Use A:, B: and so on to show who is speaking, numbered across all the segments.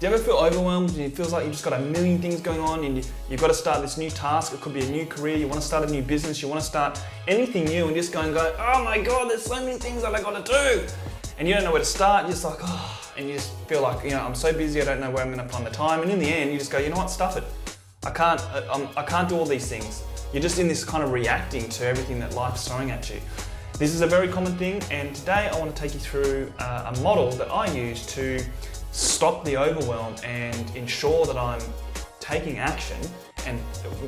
A: Do you ever feel overwhelmed and it feels like you've just got a million things going on and you've got to start this new task? It could be a new career, you want to start a new business, you want to start anything new and just go, oh my God, there's so many things that I got to do. And you don't know where to start, you're just like, oh, and you just feel like, I'm so busy, I don't know where I'm going to find the time. And in the end, you just go, you know what, stuff it. I can't do all these things. You're just in this kind of reacting to everything that life's throwing at you. This is a very common thing, and today I want to take you through a model that I use to stop the overwhelm and ensure that I'm taking action and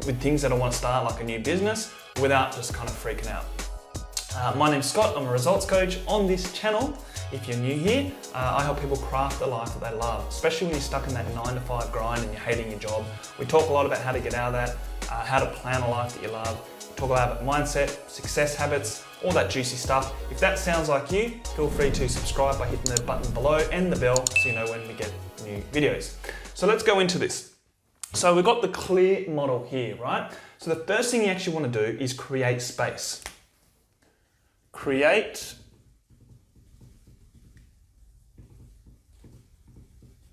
A: with things that I want to start, like a new business, without just kind of freaking out. My name's Scott, I'm a results coach. On this channel, if you're new here, I help people craft the life that they love, especially when you're stuck in that 9-to-5 grind and you're hating your job. We talk a lot about how to get out of that, how to plan a life that you love. We talk about mindset, success habits, all that juicy stuff. If that sounds like you, feel free to subscribe by hitting the button below and the bell so you know when we get new videos. So let's go into this. So we've got the clear model here, right? So the first thing you actually want to do is create space. Create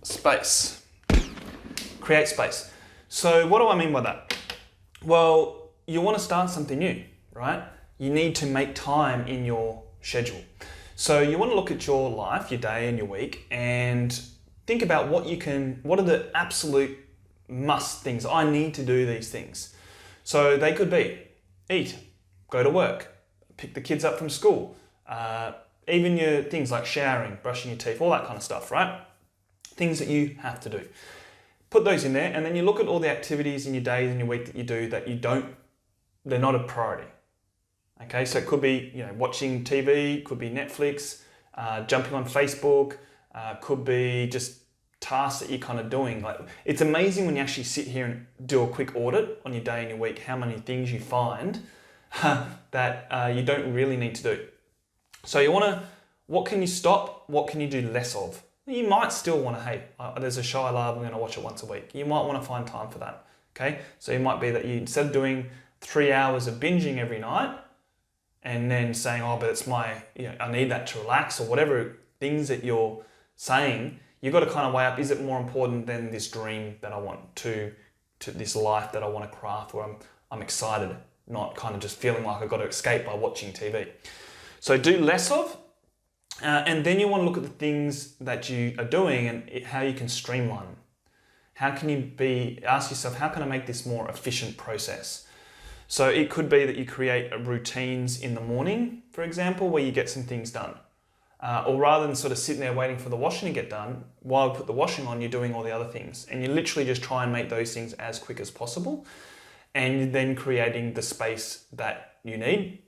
A: space. Create space. So what do I mean by that? Well, you want to start something new, right? You need to make time in your schedule. So you want to look at your life, your day and your week, and think about what are the absolute must things. I need to do these things. So they could be eat, go to work, pick the kids up from school, even your things like showering, brushing your teeth, all that kind of stuff, right? Things that you have to do. Put those in there, and then you look at all the activities in your days and your week that you do that they're not a priority. Okay, so it could be watching TV, could be Netflix, jumping on Facebook, could be just tasks that you're kind of doing. Like, it's amazing when you actually sit here and do a quick audit on your day and your week, how many things you find that you don't really need to do. So what can you stop? What can you do less of? You might still want to, hey, there's a show I love, I'm going to watch it once a week. You might want to find time for that. Okay, so it might be that you, instead of doing 3 hours of binging every night, and then saying, oh, but it's I need that to relax, or whatever things that you're saying, you've got to kind of weigh up, is it more important than this dream that I want to this life that I want to craft, where I'm excited, not kind of just feeling like I've got to escape by watching TV. So do less of, and then you want to look at the things that you are doing and how you can streamline them. How can you ask yourself, how can I make this more efficient process? So it could be that you create routines in the morning, for example, where you get some things done. Or rather than sort of sitting there waiting for the washing to get done, while you put the washing on, you're doing all the other things. And you literally just try and make those things as quick as possible, and then creating the space that you need.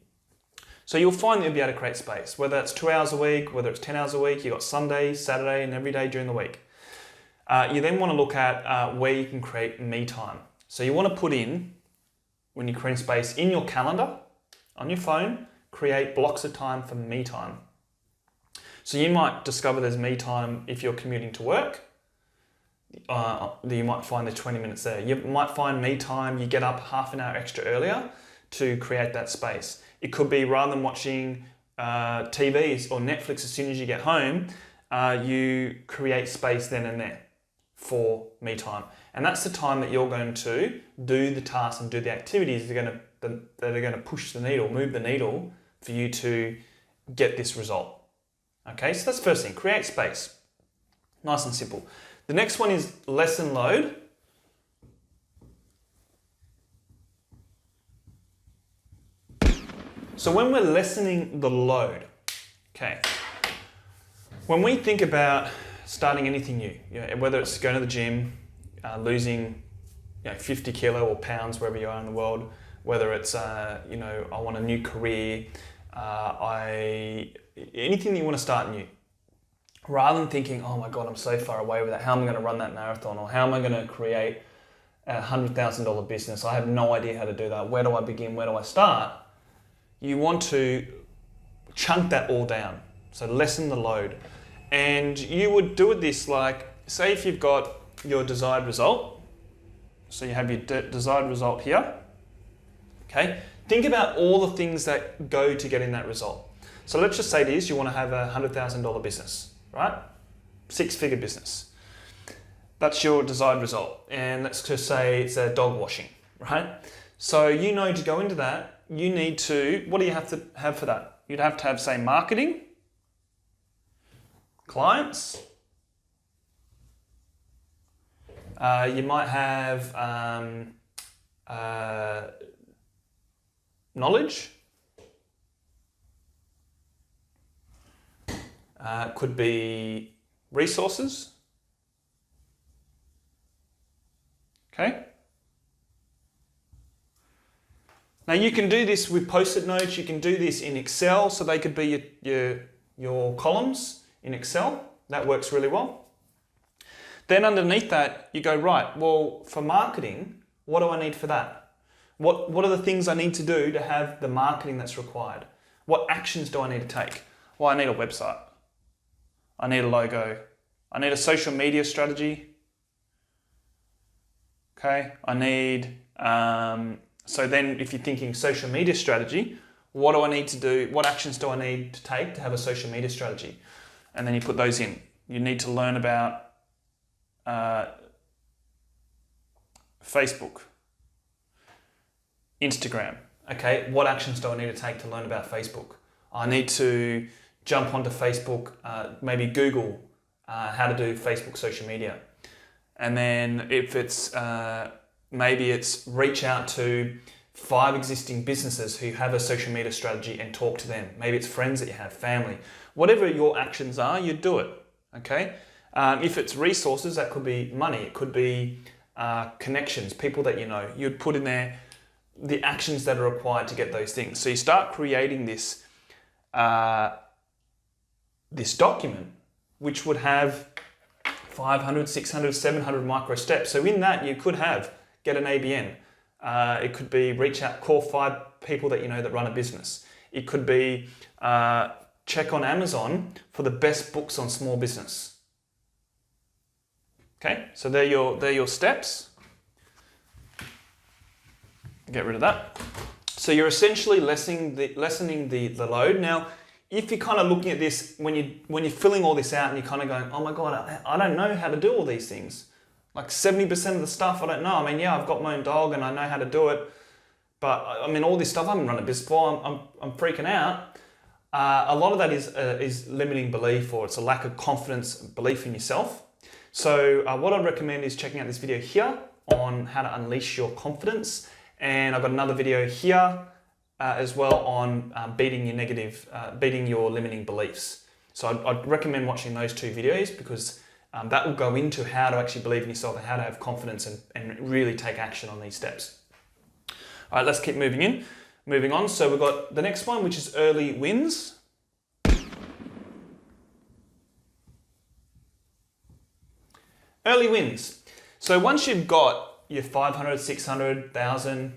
A: So you'll find that you'll be able to create space, whether it's 2 hours a week, whether it's 10 hours a week, you've got Sunday, Saturday, and every day during the week. You then want to look at where you can create me time. So you want to put in, when you create space in your calendar, on your phone, create blocks of time for me time. So you might discover there's me time if you're commuting to work. You might find there's 20 minutes there. You might find me time, you get up half an hour extra earlier to create that space. It could be, rather than watching TVs or Netflix as soon as you get home, you create space then and there for me time. And that's the time that you're going to do the tasks and do the activities that are going to push the needle, move the needle for you to get this result. Okay, so that's the first thing, create space. Nice and simple. The next one is lessen load. So when we're lessening the load, okay, when we think about starting anything new, whether it's going to the gym, losing 50 kilo or pounds wherever you are in the world, whether it's I want a new career, anything that you want to start new, rather than thinking, oh my God, I'm so far away with that, how am I going to run that marathon, or how am I going to create a $100,000 business, I have no idea how to do that, where do I begin, where do I start? You want to chunk that all down, so lessen the load. And you would do this like, say if you've got your desired result, so you have your desired result here, okay? Think about all the things that go to getting that result. So let's just say it is, you want to have a $100,000 business, right? 6-figure business. That's your desired result. And let's just say it's a dog washing, right? So you know to go into that, you need to, what do you have to have for that? You'd have to have, say, marketing, clients. You might have knowledge. Could be resources. Okay. Now you can do this with post-it notes. You can do this in Excel, so they could be your columns in Excel. That works really well. Then underneath that, you go, right, well, for marketing, what do I need for that? What are the things I need to do to have the marketing that's required? What actions do I need to take? Well, I need a website. I need a logo. I need a social media strategy. Okay, I need, so then if you're thinking social media strategy, what do I need to do? What actions do I need to take to have a social media strategy? And then you put those in. You need to learn about Facebook, Instagram. Okay, what actions do I need to take to learn about Facebook? I need to jump onto Facebook, maybe Google how to do Facebook social media. And then if it's, maybe it's reach out to 5 existing businesses who have a social media strategy and talk to them. Maybe it's friends that you have, family. Whatever your actions are, you do it, okay? If it's resources, that could be money. It could be connections, people that you know. You'd put in there the actions that are required to get those things. So you start creating this, this document, which would have 500, 600, 700 micro steps. So in that, you could have, get an ABN. It could be reach out, call 5 people that you know that run a business. It could be check on Amazon for the best books on small business. Okay, so they're your steps. Get rid of that. So you're essentially lessening the load. Now, if you're kind of looking at this, when you're filling all this out and you're kind of going, oh my God, I don't know how to do all these things. Like 70% of the stuff I don't know. I mean, yeah, I've got my own dog and I know how to do it. But I mean, all this stuff, I haven't run a business before, I'm freaking out. A lot of that is limiting belief, or it's a lack of confidence, belief in yourself. So what I'd recommend is checking out this video here on how to unleash your confidence. And I've got another video here as well on beating your limiting beliefs. So I'd recommend watching those 2 videos because that will go into how to actually believe in yourself and how to have confidence and really take action on these steps. All right, let's keep moving on. So we've got the next one, which is early wins. Early wins. So once you've got your 500, 600, 1,000,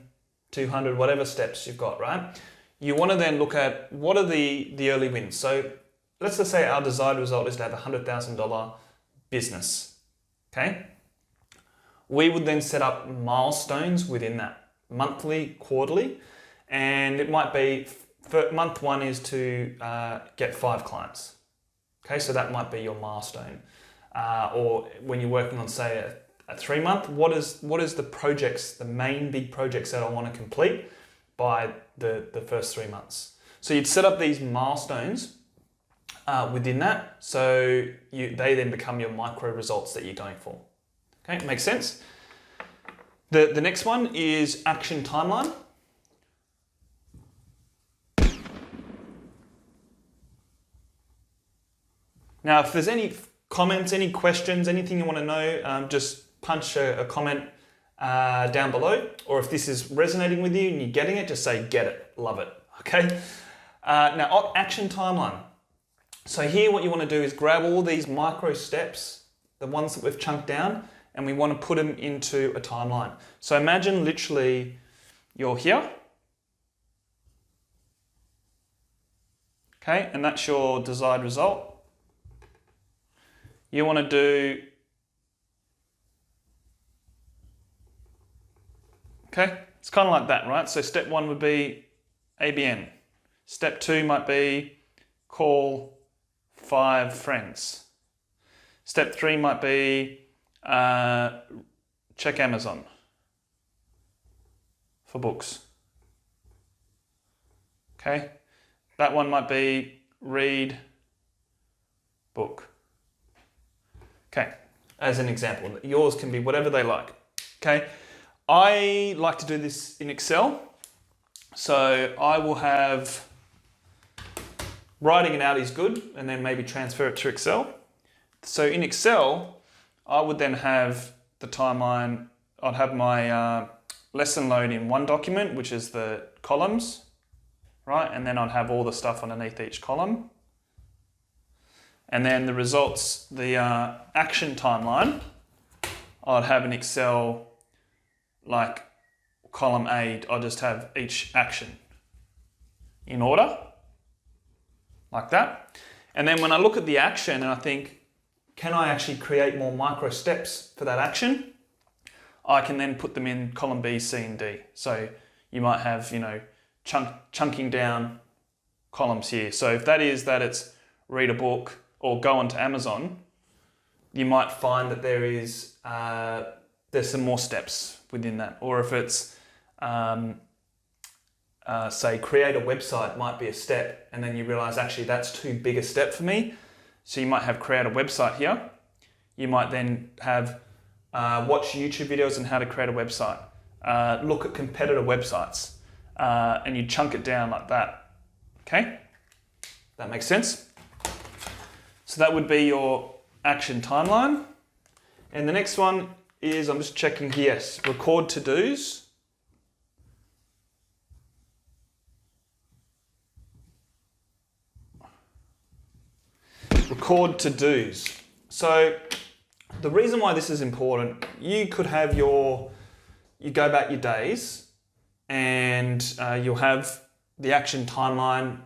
A: 200, whatever steps you've got, right? You want to then look at what are the early wins. So let's just say our desired result is to have a $100,000 business, okay? We would then set up milestones within that, monthly, quarterly, and it might be, for month 1 is to get 5 clients, okay? So that might be your milestone. Or when you're working on, say, a 3-month, what is the projects, the main big projects that I want to complete by the first 3 months. So you'd set up these milestones within that, so they then become your micro results that you're going for. Okay, makes sense? The next one is action timeline. Now, if there's any comments, any questions, anything you want to know, just punch a comment down below. Or if this is resonating with you and you're getting it, just say, get it, love it, okay? Now, action timeline. So here what you want to do is grab all these micro steps, the ones that we've chunked down, and we want to put them into a timeline. So imagine literally you're here, okay, and that's your desired result. You want to do, okay, it's kind of like that, right? So step 1 would be ABN. Step 2 might be call 5 friends. Step 3 might be check Amazon for books. Okay, that one might be read book. Okay, as an example, yours can be whatever they like. Okay, I like to do this in Excel. So I will have, writing it out is good, and then maybe transfer it to Excel. So in Excel, I would then have the timeline, I'd have my lesson load in one document, which is the columns, right? And then I'd have all the stuff underneath each column. And then the results, the action timeline, I'd have in Excel, like column A, I'll just have each action in order, like that. And then when I look at the action and I think, can I actually create more micro steps for that action? I can then put them in column B, C, and D. So you might have, chunking down columns here. So if that is that it's read a book or go onto Amazon, you might find that there's some more steps within that. Or if it's, say, create a website might be a step, and then you realize actually that's too big a step for me. So you might have create a website here. You might then have watch YouTube videos on how to create a website. Look at competitor websites, and you chunk it down like that. Okay, that makes sense. So that would be your action timeline. And the next one is, I'm just checking, yes, record to-dos. Record to-dos. So the reason why this is important, you could have you go back your days and you'll have the action timeline.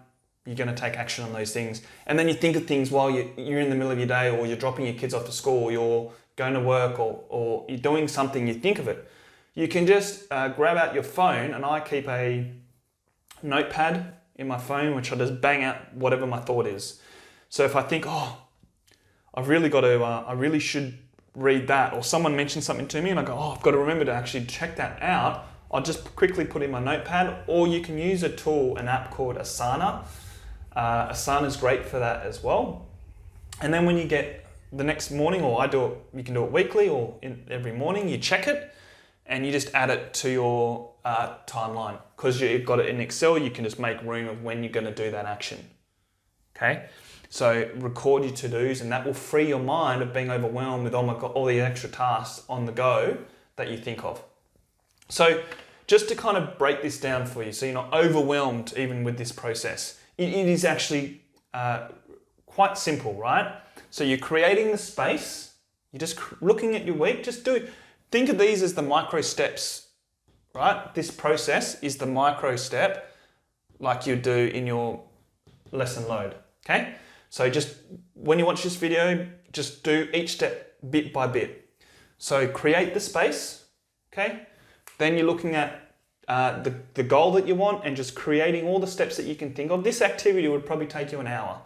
A: You're going to take action on those things. And then you think of things while you're in the middle of your day, or you're dropping your kids off to school, or you're going to work, or you're doing something, you think of it. You can just grab out your phone, and I keep a notepad in my phone, which I just bang out whatever my thought is. So if I think, I really should read that, or someone mentions something to me and I go, I've got to remember to actually check that out, I'll just quickly put in my notepad. Or you can use a tool, an app called Asana. Asana is great for that as well. And then when you get the next morning, or you can do it weekly or every morning, you check it and you just add it to your timeline. Because you've got it in Excel, you can just make room of when you're going to do that action. Okay? So record your to-dos, and that will free your mind of being overwhelmed with, oh my God, all the extra tasks on the go that you think of. So just to kind of break this down for you, so you're not overwhelmed even with this process, it is actually quite simple, right? So you're creating the space, you're just looking at your week, think of these as the micro steps, right? This process is the micro step like you do in your lesson load, okay? So just when you watch this video, just do each step bit by bit. So create the space, okay? Then you're looking at the goal that you want and just creating all the steps that you can think of. This activity would probably take you an hour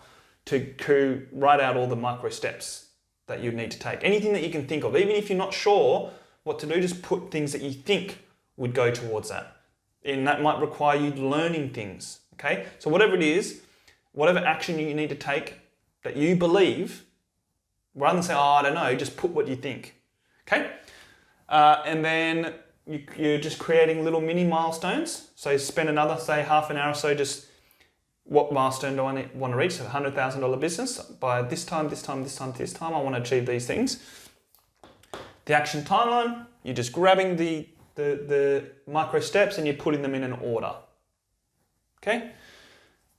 A: to write out all the micro steps that you need to take. Anything that you can think of, even if you're not sure what to do, just put things that you think would go towards that. And that might require you learning things, okay? So whatever it is, whatever action you need to take that you believe, rather than say, I don't know, just put what you think, okay? And then you're just creating little mini milestones. So spend another, say, half an hour or so, just what milestone do I want to reach? So $100,000 business by this time, I want to achieve these things. The action timeline, you're just grabbing the micro steps and you're putting them in an order, okay?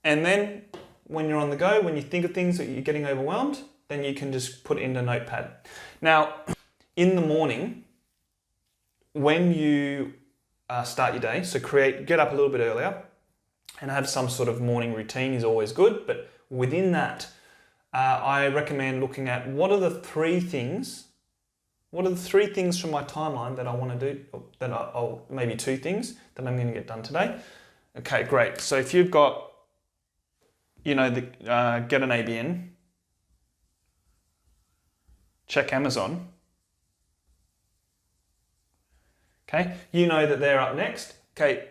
A: And then when you're on the go, when you think of things that you're getting overwhelmed, then you can just put it in a notepad. Now, in the morning, when you start your day, so get up a little bit earlier and have some sort of morning routine is always good. But within that, I recommend looking at what are the three things from my timeline that I want to do, maybe two things that I'm going to get done today. Okay, great. So if you've got, get an ABN, check Amazon, Okay, you know that they're up next. Okay,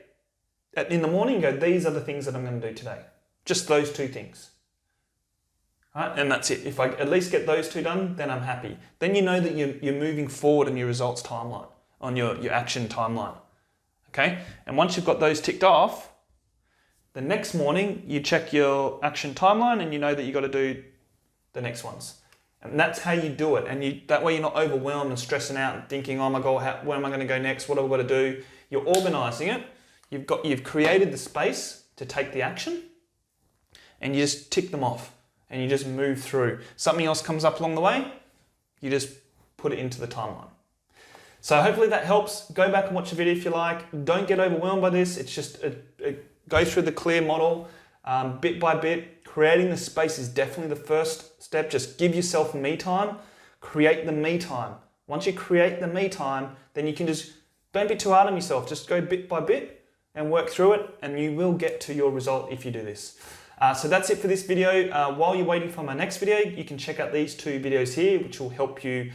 A: in the morning, go, these are the things that I'm going to do today. Just those 2 things. Right? And that's it. If I at least get those 2 done, then I'm happy. Then you know that you're moving forward on your results timeline, on your action timeline. Okay, and once you've got those ticked off, the next morning you check your action timeline and you know that you've got to do the next ones. And that's how you do it. And that way you're not overwhelmed and stressing out and thinking, oh my God, where am I going to go next? What have I got to do? You're organizing it. You've created the space to take the action and you just tick them off and you just move through. Something else comes up along the way, you just put it into the timeline. So hopefully that helps. Go back and watch the video if you like. Don't get overwhelmed by this. It's just go through the clear model bit by bit. Creating the space is definitely the first step. Just give yourself me time. Create the me time. Once you create the me time, then you can just, don't be too hard on yourself. Just go bit by bit and work through it, and you will get to your result if you do this. So that's it for this video. While you're waiting for my next video, you can check out these 2 videos here, which will help you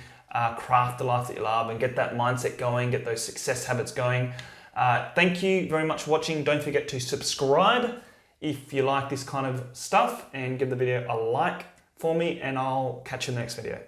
A: craft the life that you love and get that mindset going, get those success habits going. Thank you very much for watching. Don't forget to subscribe if you like this kind of stuff and give the video a like for me, and I'll catch you in the next video.